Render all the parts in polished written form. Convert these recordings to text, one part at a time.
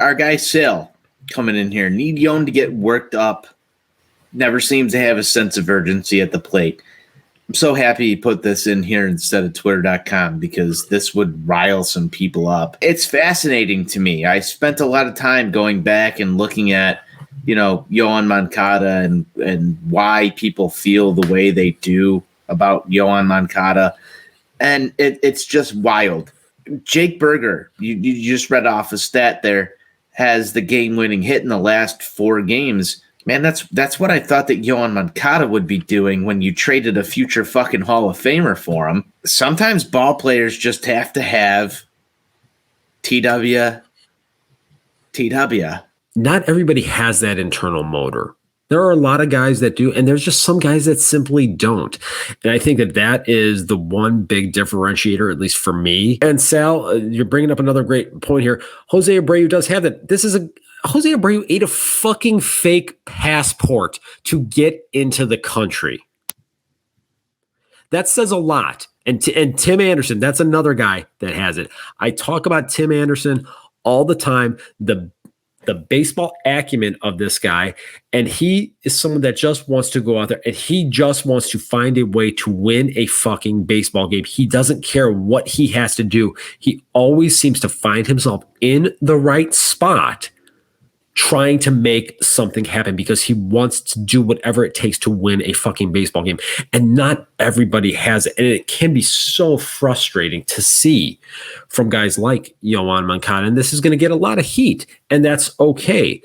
our guy Sale coming in here. Need Yoan to get worked up. Never seems to have a sense of urgency at the plate. I'm so happy he put this in here instead of Twitter.com because this would rile some people up. It's fascinating to me. I spent a lot of time going back and looking at, Yoan Moncada and why people feel the way they do about Yoan Moncada. And it's just wild. Jake Berger, you just read off a stat there, has the game-winning hit in the last 4 games. Man, that's what I thought that Yoan Moncada would be doing when you traded a future fucking Hall of Famer for him. Sometimes ball players just have to have TW. Not everybody has that internal motor. There are a lot of guys that do, and there's just some guys that simply don't. And I think that is the one big differentiator, at least for me. And Sal, you're bringing up another great point here. Jose Abreu does have that. Jose Abreu ate a fucking fake passport to get into the country. That says a lot. And Tim Anderson, that's another guy that has it. I talk about Tim Anderson all the time, the baseball acumen of this guy, and he is someone that just wants to go out there and he just wants to find a way to win a fucking baseball game. He doesn't care what he has to do. He always seems to find himself in the right spot trying to make something happen because he wants to do whatever it takes to win a fucking baseball game. And not everybody has it. And it can be so frustrating to see from guys like Yoan Moncada. And this is going to get a lot of heat, and that's okay.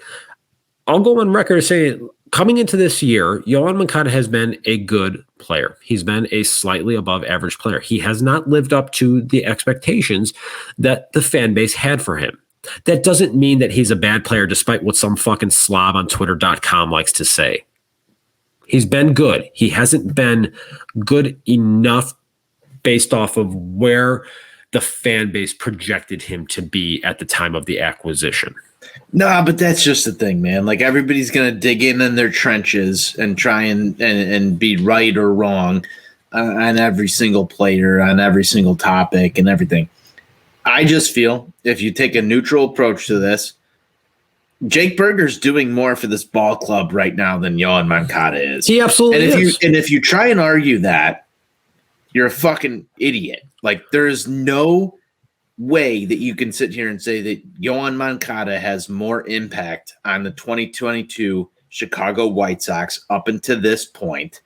I'll go on record saying, coming into this year, Yoan Moncada has been a good player. He's been a slightly above average player. He has not lived up to the expectations that the fan base had for him. That doesn't mean that he's a bad player, despite what some fucking slob on Twitter.com likes to say. He's been good. He hasn't been good enough based off of where the fan base projected him to be at the time of the acquisition. No, but that's just the thing, man. Like, everybody's going to dig in their trenches and try and be right or wrong on every single player, on every single topic and everything. I just feel if you take a neutral approach to this, Jake Berger's doing more for this ball club right now than Yoan Moncada is. He absolutely is. And if you try and argue that, you're a fucking idiot. Like, there is no way that you can sit here and say that Yoan Moncada has more impact on the 2022 Chicago White Sox up until this point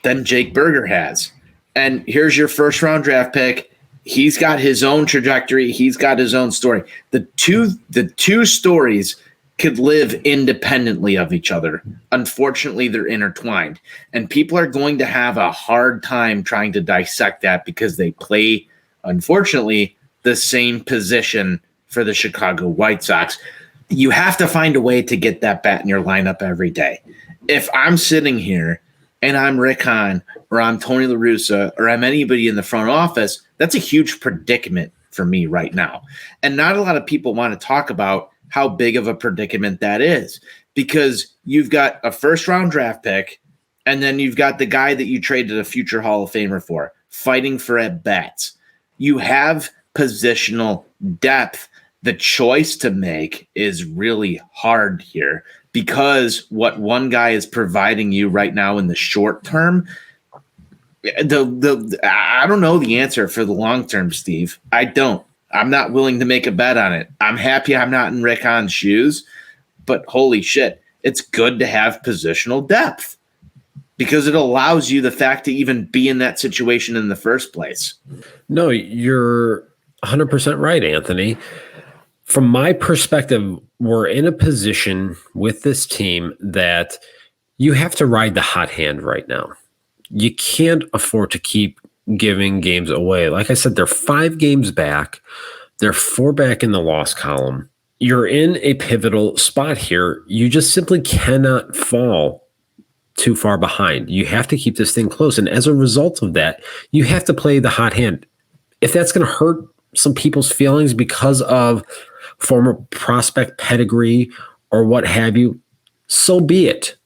than Jake Berger has. And here's your first round draft pick. He's got his own trajectory. He's got his own story. The two stories could live independently of each other. Unfortunately, they're intertwined. And people are going to have a hard time trying to dissect that because they play, unfortunately, the same position for the Chicago White Sox. You have to find a way to get that bat in your lineup every day. If I'm sitting here and I'm Rick Hahn or I'm Tony La Russa or I'm anybody in the front office, that's a huge predicament for me right now. And not a lot of people want to talk about how big of a predicament that is because you've got a first-round draft pick and then you've got the guy that you traded a future Hall of Famer for fighting for at-bats. You have positional depth. The choice to make is really hard here because what one guy is providing you right now in the short term, I don't know the answer for the long term, Steve. I don't. I'm not willing to make a bet on it. I'm happy I'm not in Rick Hahn's shoes, but holy shit, it's good to have positional depth because it allows you the fact to even be in that situation in the first place. No, you're 100% right, Anthony. From my perspective, we're in a position with this team that you have to ride the hot hand right now. You can't afford to keep giving games away. Like I said, they're 5 games back. They're 4 back in the loss column. You're in a pivotal spot here. You just simply cannot fall too far behind. You have to keep this thing close. And as a result of that, you have to play the hot hand. If that's going to hurt some people's feelings because of former prospect pedigree or what have you, so be it.